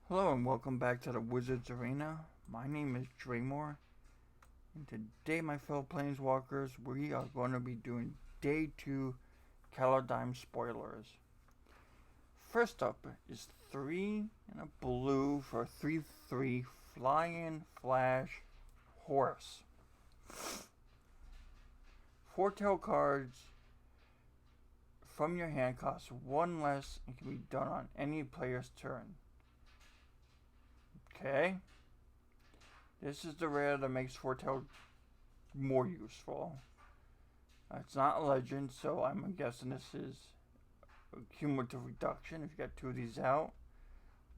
Hello and welcome back to the Wizards Arena. My name is Draymore, and today, my fellow Planeswalkers, we are going to be doing Day 2 Kaldeim Spoilers. First up is 3 and a blue for a 3/3 Fly-In Flash Horse. Foretell cards from your hand cost 1 less and can be done on any player's turn. Okay. This is the rare that makes Foretell more useful. It's not a legend, so I'm guessing this is a cumulative reduction. If you get 2 of these out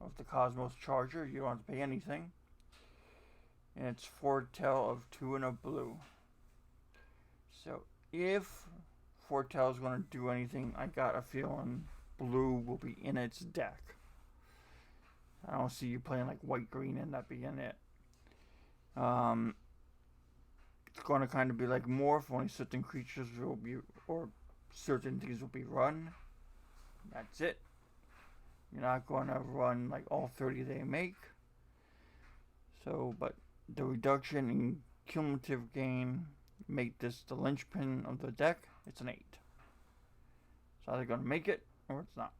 of the Cosmos Charger, you don't have to pay anything. And it's Foretell of 2 and a blue. So if Foretell is going to do anything, I got a feeling blue will be in its deck. I don't see you playing like white-green and that being it. It's going to kind of be like morph. Only certain creatures will be, or certain things will be run. That's it. You're not going to run like all 30 they make. So, but the reduction in cumulative gain make this the linchpin of the deck. It's an 8. It's either going to make it or it's not.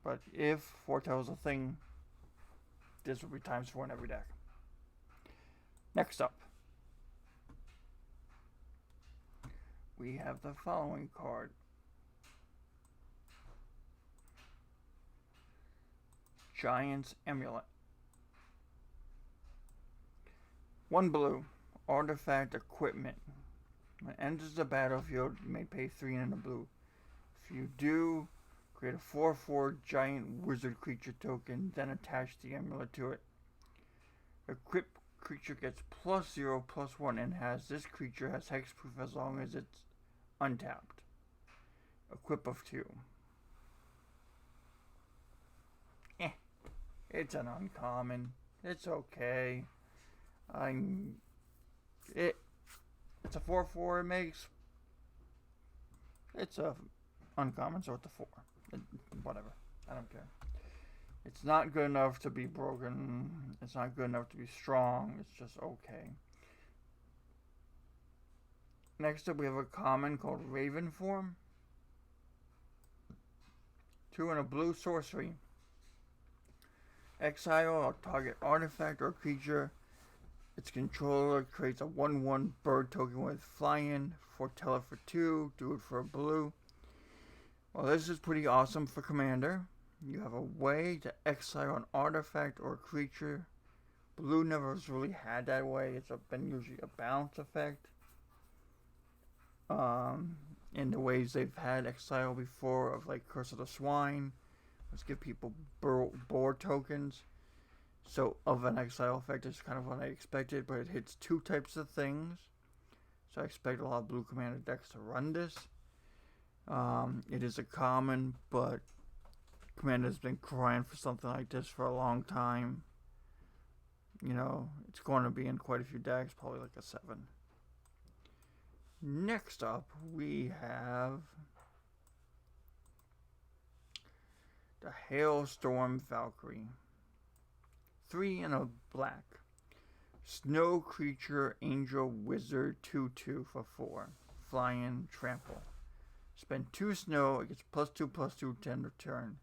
But if Foretell is a thing, this will be times 4 in every deck. Next up, we have the following card. Giant's Amulet. 1 blue. Artifact equipment. When it enters the battlefield, you may pay 3 and a blue. If you do, create a 4/4 giant wizard creature token, then attach the amulet to it. Equipped creature gets +0/+1 and this creature has hexproof as long as it's untapped. Equip of 2. It's an uncommon. It's okay. It's a 4/4 it makes. It's a uncommon, so it's a 4. Whatever. I don't care. It's not good enough to be broken. It's not good enough to be strong. It's just okay. Next up, we have a common called Raven Form. 2 and a blue sorcery. Exile a target artifact or creature. Its controller creates a 1/1 bird token with fly-in. Foretell it for 2. Do it for a blue. Well, this is pretty awesome for Commander. You have a way to exile an artifact or a creature. Blue never has really had that way. It's been usually a balance effect. In the ways they've had exile before, of like Curse of the Swine. Let's give people board tokens. So of an exile effect is kind of what I expected, but it hits 2 types of things. So I expect a lot of blue Commander decks to run this. It is a common, but Commander's been crying for something like this for a long time. You know, it's going to be in quite a few decks, probably like a 7. Next up, we have the Hailstorm Valkyrie. 3 and a black. Snow creature, angel, wizard, 2/2 for 4. Fly-in, trample. Spend 2 snow, it gets +2/+2 to end of turn.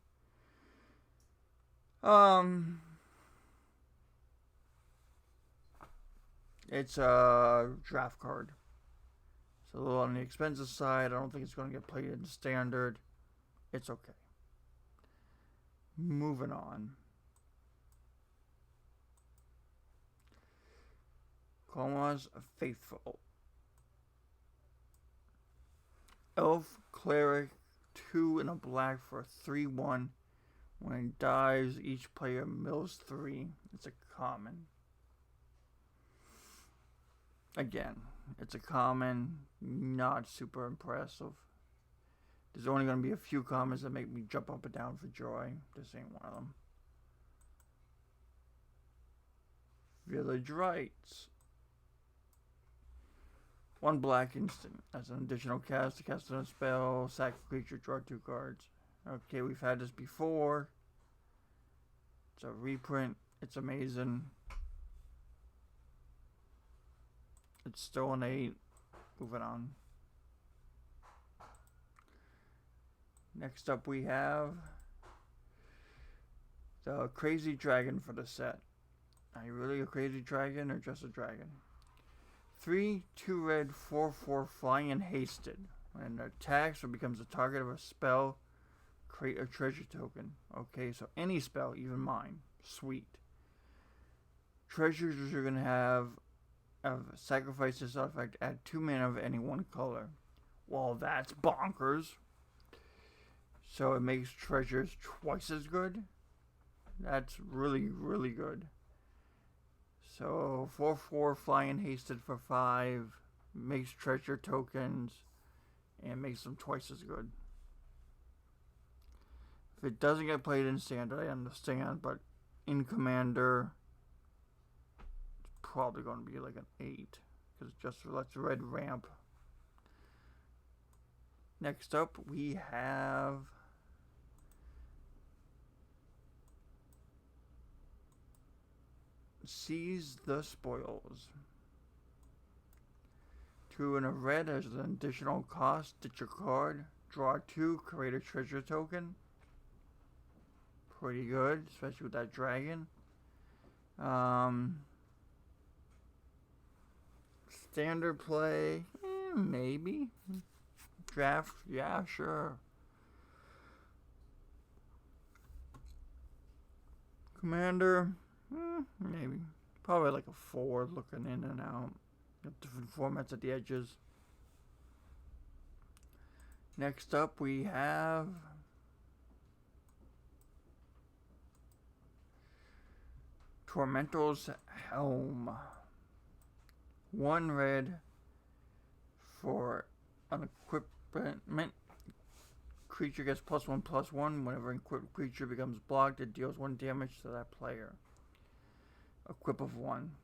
It's a draft card. It's a little on the expensive side. I don't think it's going to get played in standard. It's okay. Moving on. Coma's Faithful. Elf Cleric, 2 and a black for a 3/1. When it dies, each player mills 3. It's a common. Again, it's a common, not super impressive. There's only going to be a few commons that make me jump up and down for joy. This ain't one of them. Village Rites. 1 black instant. As an additional cast to cast a spell, sack a creature, draw 2 cards. Okay, we've had this before. It's a reprint. It's amazing. It's still an 8. Moving on. Next up we have the Crazy Dragon for the set. Are you really a crazy dragon or just a dragon? 3, 2 red, 4/4 flying and hasted. When it attacks or becomes the target of a spell, create a treasure token. Okay, so any spell, even mine. Sweet. Treasures you're going to have sacrifice this artifact, add 2 mana of any one color. Well, that's bonkers. So it makes treasures twice as good. That's really, really good. So 4/4 flying hasted for 5 makes treasure tokens and makes them twice as good. If it doesn't get played in standard, I understand, but in commander, it's probably going to be like an 8 because it just lets red ramp. Next up, we have Seize the Spoils. 2 and a red as an additional cost. Ditch a card. Draw 2. Create a treasure token. Pretty good, especially with that dragon. Standard play, maybe. Draft, yeah, sure. Commander, maybe. Probably like a 4 looking in and out. Different formats at the edges. Next up we have Tormentals Helm. 1 red for an equipment. Creature gets +1/+1. Whenever an equipped creature becomes blocked, it deals 1 damage to that player. Equip of 1.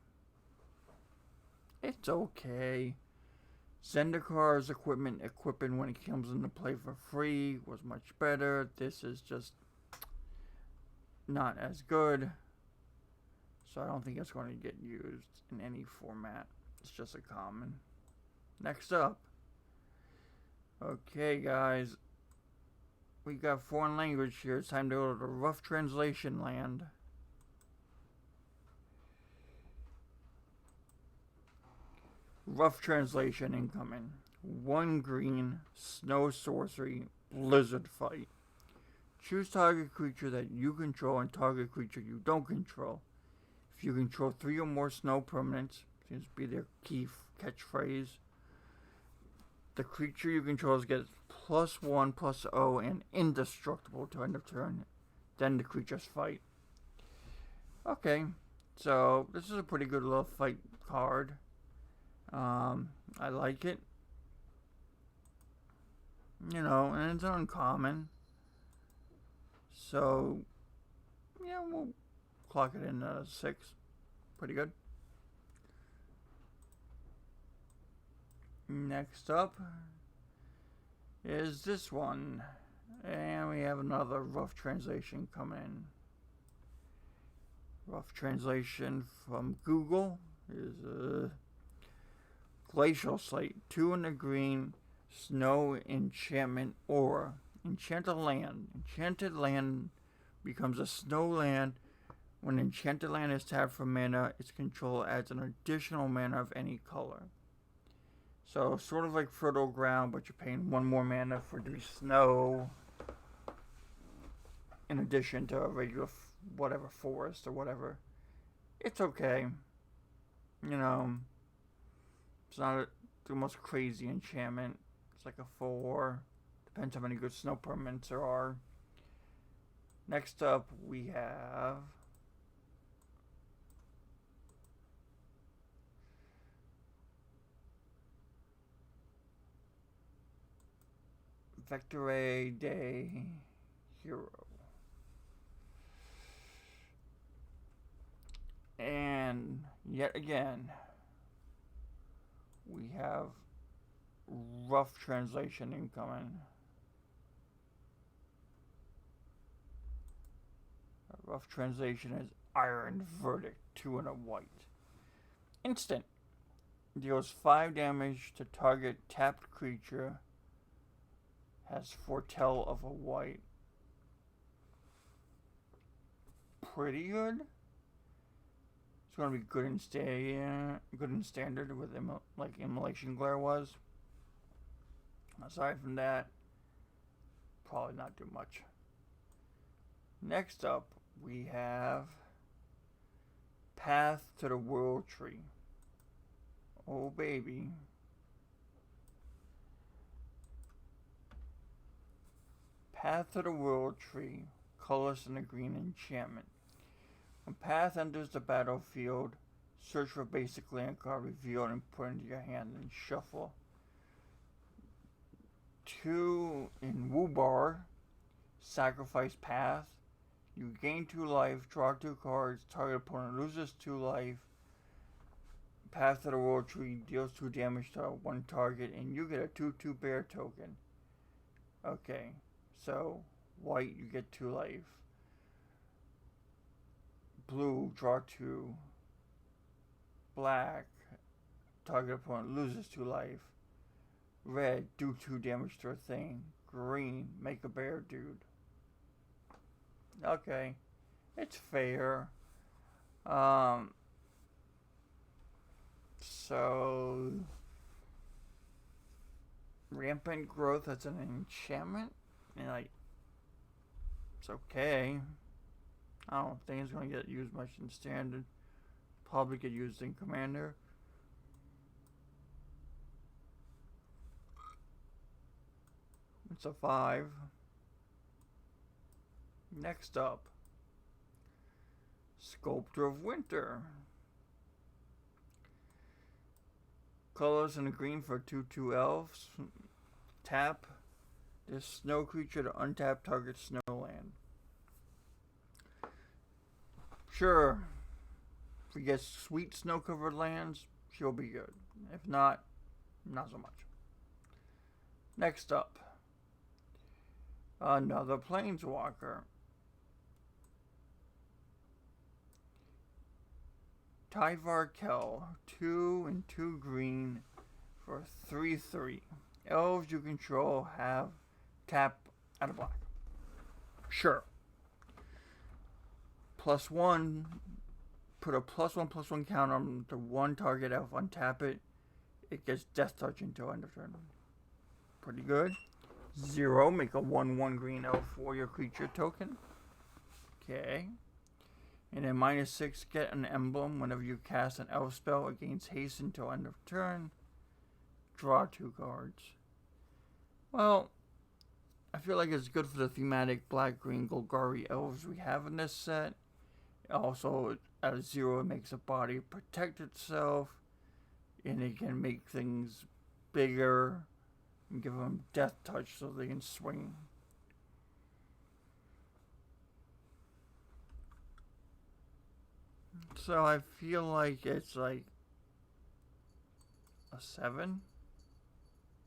It's okay. Zendikar's equipment equipping when it comes into play for free was much better. This is just not as good. So I don't think it's going to get used in any format. It's just a common. Next up. Okay, guys. We got foreign language here. It's time to go to the rough translation land. Rough translation incoming. 1 green, snow sorcery, blizzard fight. Choose target creature that you control and target creature you don't control. If you control 3 or more snow permanents, seems to be their key catchphrase, the creature you control gets +1/+0 and indestructible to end of turn. Then the creatures fight. Okay, so this is a pretty good little fight card. I like it. You know, and it's uncommon. So, yeah, we'll clock it in 6. Pretty good. Next up is this one. And we have another rough translation coming in. Rough translation from Google is Glacial Slate. 2 in the green, snow enchantment aura. Enchanted land. Enchanted land becomes a snow land. When enchanted land is tapped for mana, its control adds an additional mana of any color. So, sort of like Fertile Ground, but you're paying 1 more mana for the snow. In addition to a regular, whatever, forest or whatever. It's okay. You know, it's not the most crazy enchantment. It's like a 4. Depends how many good snow permanents there are. Next up, we have Valkyrie Day Hero. And yet again, we have rough translation incoming. Rough translation is Iron Verdict, 2 and a white. Instant. Deals 5 damage to target tapped creature. Has foretell of a white. Pretty good. It's going to be good in standard with like Immolation Glare was. Aside from that, probably not do much. Next up, we have Path to the World Tree. Oh baby. Path to the World Tree. Colors in a green enchantment. When Path enters the battlefield, search for basic land card revealed and put into your hand and shuffle. 2 in Woobar. Sacrifice Path. You gain 2 life, draw 2 cards, target opponent loses 2 life. Path to the World Tree deals 2 damage to 1 target, and you get a 2/2 bear token. Okay, so white, you get 2 life. Blue, draw 2. Black, target opponent loses 2 life. Red, do 2 damage to a thing. Green, make a bear dude. Okay, it's fair. So Rampant Growth, that's an enchantment, and like, it's okay. I don't think it's gonna get used much in standard. Probably get used in commander. It's a 5. Next up, Sculptor of Winter. Colors in green for 2/2 elves. Tap this snow creature to untap target snow land. Sure, if we get sweet snow covered lands, she'll be good. If not, not so much. Next up, another Planeswalker. Tyvarkell, 2 and 2 green for 3/3. Elves you control have tap out of black. Sure. +1, put a +1/+1 counter on the 1 target elf, untap it. It gets Death Touch until end of turn. Pretty good. 0, make a 1/1 green elf warrior creature token. Okay. And then -6, get an emblem. Whenever you cast an elf spell, it gains haste until end of turn. Draw 2 cards. Well, I feel like it's good for the thematic black-green Golgari elves we have in this set. Also, at a 0, it makes a body protect itself. And it can make things bigger. And give them Death Touch so they can swing. So I feel like it's like a 7,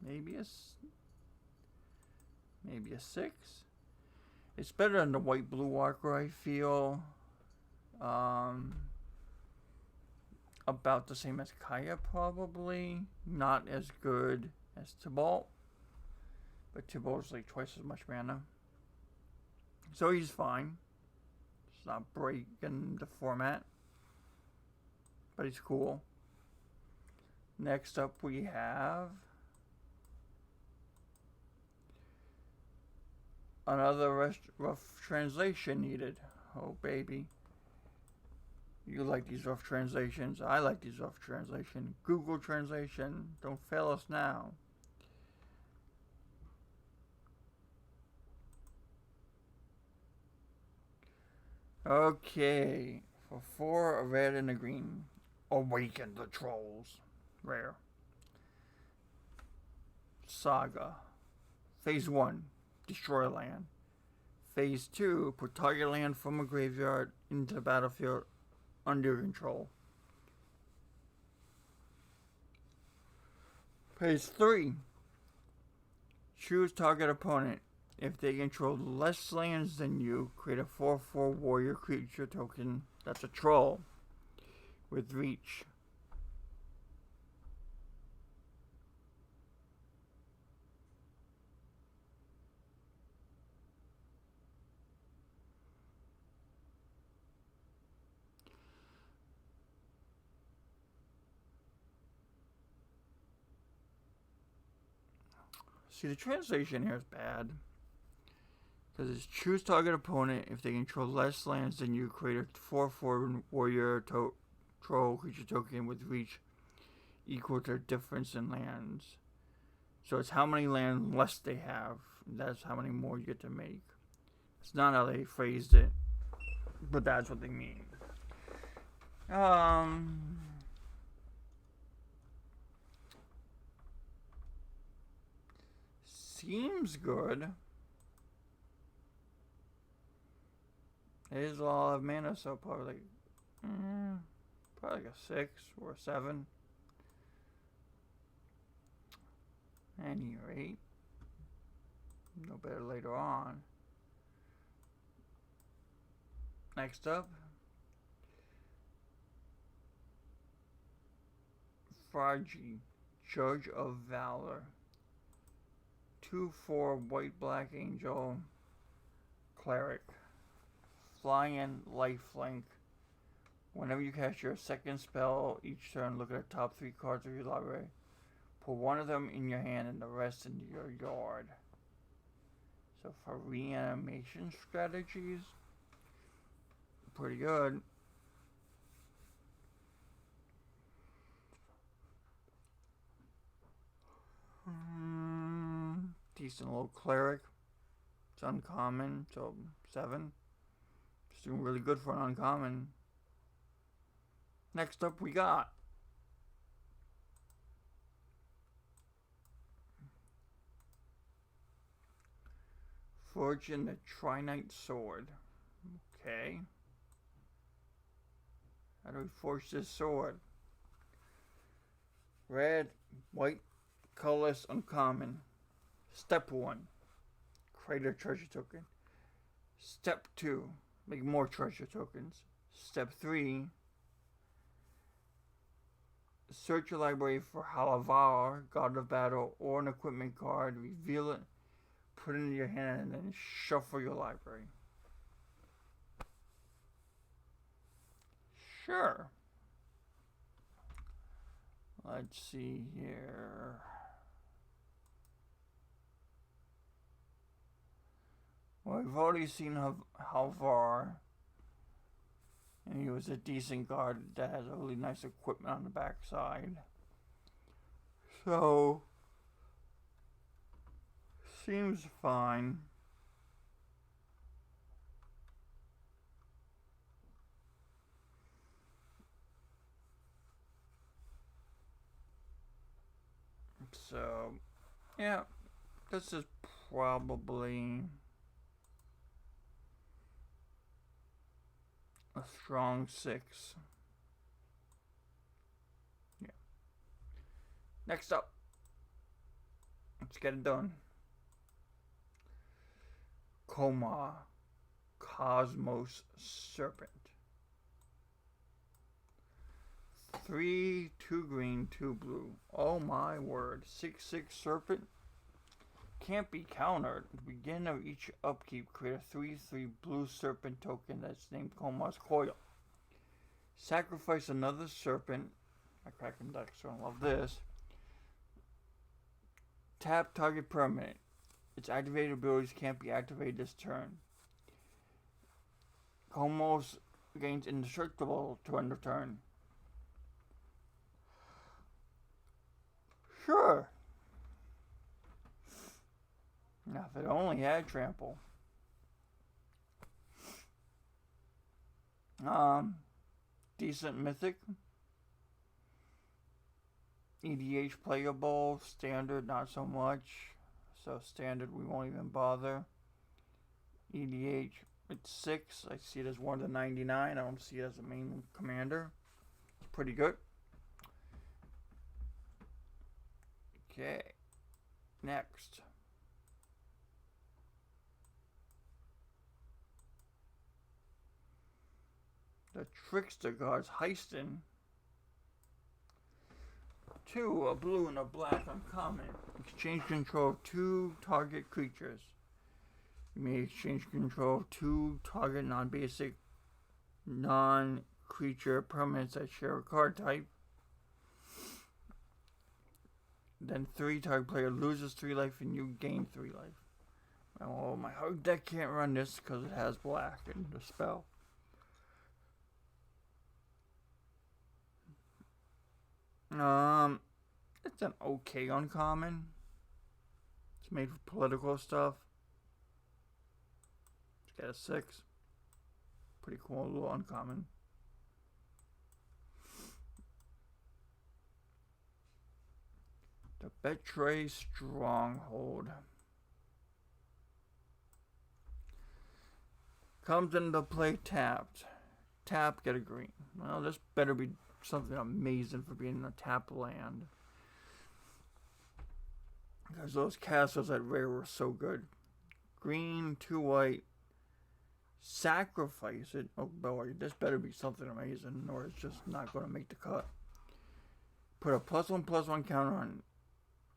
maybe a 6. It's better than the white blue walker, I feel. About the same as Kaya, probably. Not as good as Tibalt, but Tibalt's like twice as much mana, so he's fine. It's not breaking the format, but he's cool. Next up we have another rough translation needed. Oh baby, you like these rough translations. I like these rough translations. Google Translation, don't fail us now. Okay, for 4, a red and a green. Awaken the Trolls. Rare. Saga. Phase 1, destroy land. Phase 2, put target land from a graveyard into the battlefield under your control. Phase 3, choose target opponent. If they control less lands than you, create a 4/4 warrior creature token. That's a troll with reach. See, the translation here is bad. Because it's choose target opponent. If they control less lands than you, create a 4/4 warrior troll creature token with reach equal to difference in lands. So it's how many land less they have. That's how many more you get to make. It's not how they phrased it, but that's what they mean. Seems good. It is a lot of mana, so probably like a 6 or a 7. At any rate, no better later on. Next up, Fragi, Judge of Valor. 2/4 white black angel cleric. Flying lifelink. Whenever you cast your second spell each turn, look at the top 3 cards of your library. Put one of them in your hand and the rest into your yard. So for reanimation strategies, pretty good. Decent little cleric. It's uncommon, so 7. It's doing really good for an uncommon. Next up we got Fortune the Trinite Sword. Okay. How do we forge this sword? Red, white, colorless, uncommon. Step 1. Create a treasure token. Step 2. Make more treasure tokens. Step 3. Search your library for Valor, God of Battle, or an equipment card. Reveal it. Put it in your hand and then shuffle your library. Sure. Let's see here. Well, we've already seen Valor. And he was a decent guard that has a really nice equipment on the backside. So, seems fine. So, yeah, this is probably a strong 6. Yeah. Next up, let's get it done. Koma, Cosmos Serpent. 3, 2 green, 2 blue. Oh my word. 6/6 Serpent. Can't be countered. At the beginning of each upkeep, create a 3/3 blue serpent token that's named Koma's Coil. Sacrifice another serpent. My Kraken deck's gonna love this. Tap target permanent. Its activated abilities can't be activated this turn. Komos gains indestructible to end of turn. Sure. Now, if it only had trample. Decent mythic. EDH playable. Standard, not so much. So standard, we won't even bother. EDH, it's 6. I see it as 1 to 99. I don't see it as a main commander. It's pretty good. Okay. Next. The Trickster Guards Heistin. 2, a blue and a black uncommon. Exchange control of 2 target creatures. You may exchange control of 2 target non-basic, non-creature permanents that share a card type. Then 3, target player loses 3 life and you gain 3 life. Oh, my hard deck can't run this because it has black in the spell. It's an okay uncommon. It's made for political stuff. It's got a 6. Pretty cool little uncommon. The Betray Stronghold. Comes into play tapped. Tap, get a green. Well, this better be something amazing for being a tap land. Because those castles at rare were so good. Green, 2 white. Sacrifice it. Oh boy, this better be something amazing, or it's just not going to make the cut. Put a +1/+1 counter on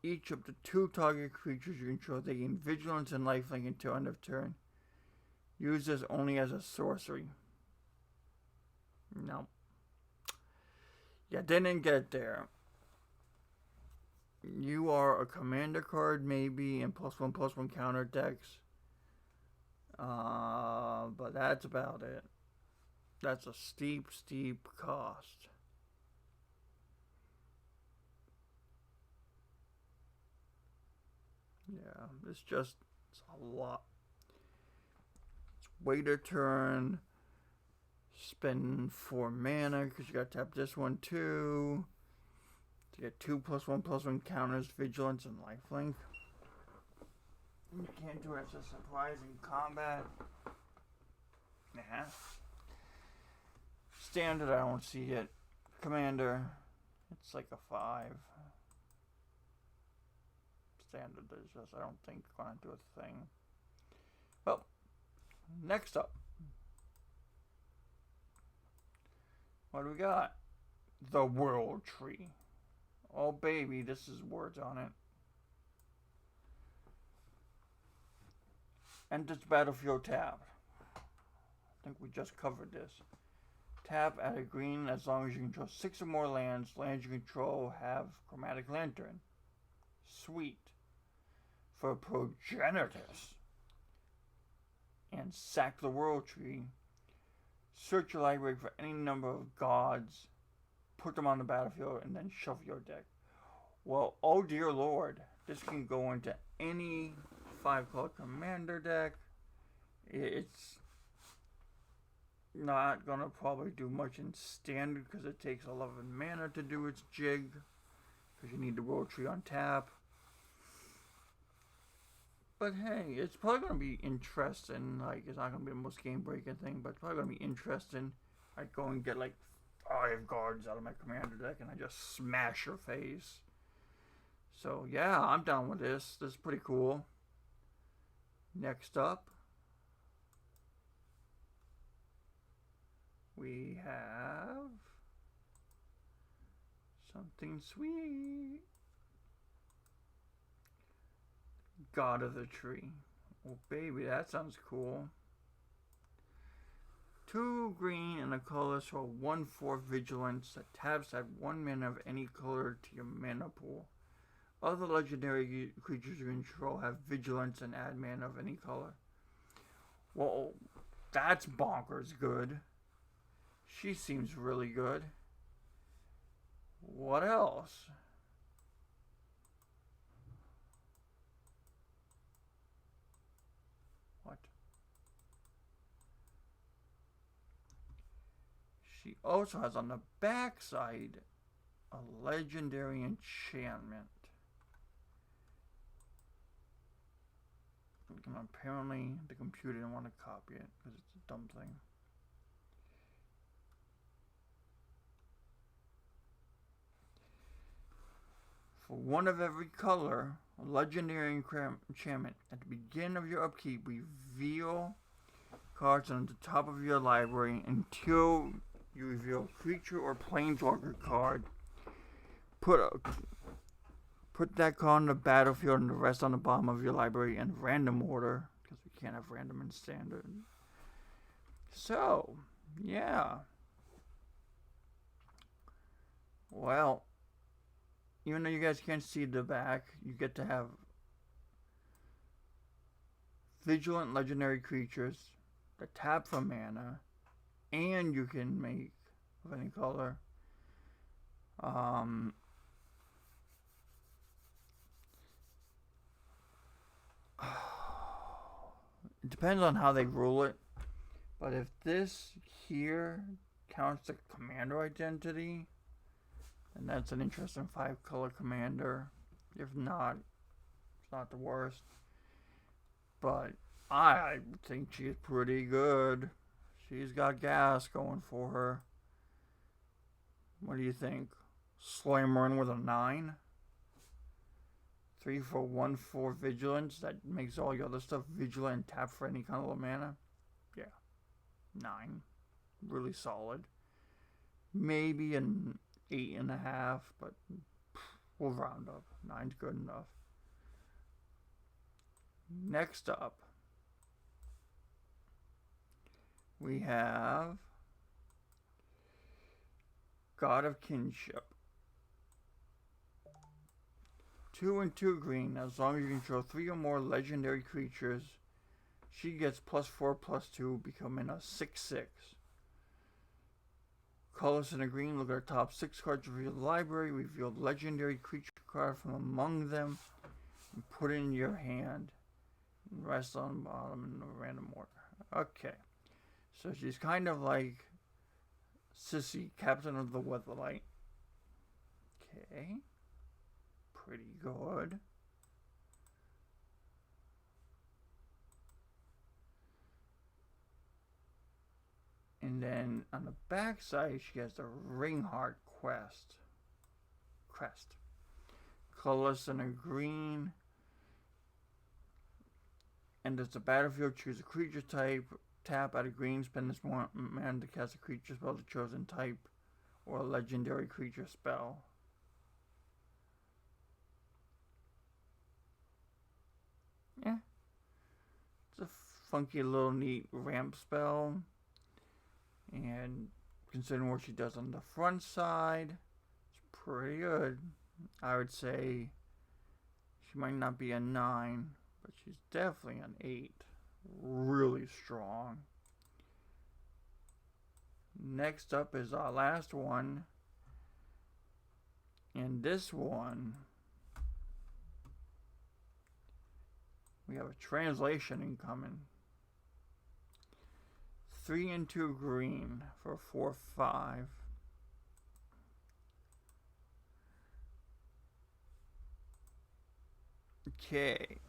each of the 2 target creatures you control. They gain vigilance and lifelink until end of turn. Use this only as a sorcery. No. Yeah, didn't get there. You are a commander card, maybe, and +1/+1 counter decks. But that's about it. That's a steep, steep cost. Yeah, it's a lot. It's wait a turn. Spend 4 mana because you got to tap this one too. To get 2 +1/+1 counters, vigilance, and lifelink. You can't do it as a surprise in combat. Nah. Standard, I don't see it. Commander, it's like a 5. Standard is just, I don't think, gonna do a thing. Well, next up. What do we got? The World Tree. Oh baby, this is words on it. Enters battlefield tab. I think we just covered this. Tap, add a green as long as you control 6 or more lands. Lands you control have Chromatic Lantern. Sweet. For Progenitus. And sack the World Tree. Search your library for any number of gods. Put them on the battlefield and then shuffle your deck. Well, oh dear lord. This can go into any 5-color commander deck. It's not gonna probably do much in standard because it takes 11 mana to do its jig. Because you need the World Tree on tap. But hey, it's probably gonna be interesting. Like, it's not gonna be the most game breaking thing, but it's probably gonna be interesting. I go and get like 5 guards out of my commander deck and I just smash your face. So yeah, I'm down with this. This is pretty cool. Next up, we have something sweet. God of the Tree. Oh baby, that sounds cool. 2 green and a colorless for 1/4 vigilance. That taps add 1 mana of any color to your mana pool. Other legendary creatures you control have vigilance and add mana of any color. Whoa, that's bonkers good. She seems really good. What else? What? She also has on the backside a legendary enchantment. Apparently the computer didn't want to copy it because it's a dumb thing. For 1 of every color, a legendary enchantment. At the beginning of your upkeep, reveal cards on the top of your library until you reveal a creature or planeswalker card. Put that card on the battlefield and the rest on the bottom of your library in random order, because we can't have random in standard. So, yeah. Well, even though you guys can't see the back, you get to have vigilant legendary creatures that tap for mana, and you can make of any color. It depends on how they rule it, but if this here counts the commander identity, then that's an interesting 5-color commander. If not, it's not the worst. But I think she's pretty good. She's got gas going for her. What do you think? Slam her in with a 9? 3 for 1/4 vigilance. That makes all your other stuff vigilant and tap for any kind of mana. Yeah. 9. Really solid. Maybe an 8.5, but we'll round up. 9's good enough. Next up, we have God of Kinship. 2 and 2 green. As long as you control 3 or more legendary creatures, she gets +4/+2, becoming a 6/6. Colors in a green. Look at our top 6 cards of your library. Reveal legendary creature card from among them and put it in your hand. And rest on the bottom in a random order. Okay. So she's kind of like Sissy, Captain of the Weatherlight. Okay. Pretty good. And then on the back side, she has the Ringheart crest. Colorless and a green. And as the battlefield, choose a creature type. Tap out of green, spend this mana to cast a creature spell of the chosen type, or a legendary creature spell. Yeah. It's a funky little neat ramp spell. And considering what she does on the front side, it's pretty good. I would say she might not be a 9, but she's definitely an 8. Really strong. Next up is our last one. And this one, we have a translation incoming. 3 and 2 green for 4/5. Okay.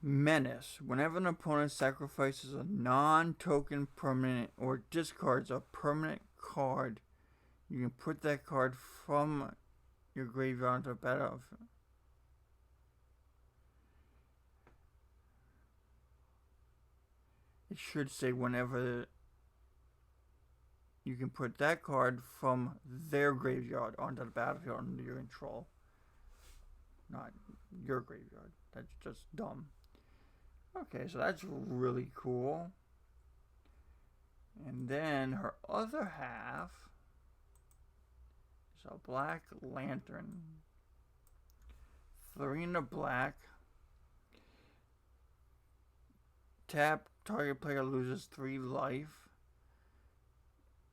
Menace. Whenever an opponent sacrifices a non-token permanent or discards a permanent card, you can put that card from your graveyard onto the battlefield. It should say whenever you can put that card from their graveyard onto the battlefield under your control. Not your graveyard. That's just dumb. Okay, so that's really cool. And then her other half is a Black Lantern. 3 in the black. Tap, target player loses 3 life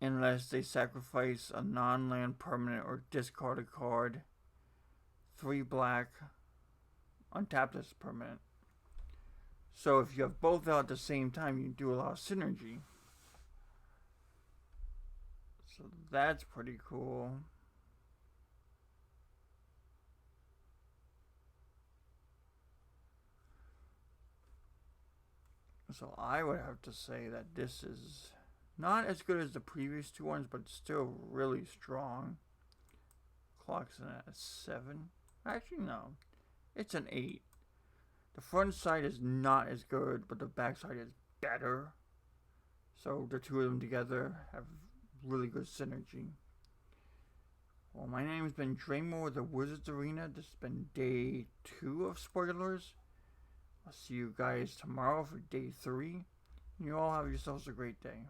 unless they sacrifice a non-land permanent or discard a card. 3 black. Untap this permanent. So if you have both out at the same time, you do a lot of synergy. So that's pretty cool. So I would have to say that this is not as good as the previous 2 ones, but still really strong. Clocks in at a 7. Actually, no. It's an 8. The front side is not as good, but the back side is better. So the two of them together have really good synergy. Well, my name has been Dramo of the Wizards Arena. This has been day 2 of Spoilers. I'll see you guys tomorrow for day 3. You all have yourselves a great day.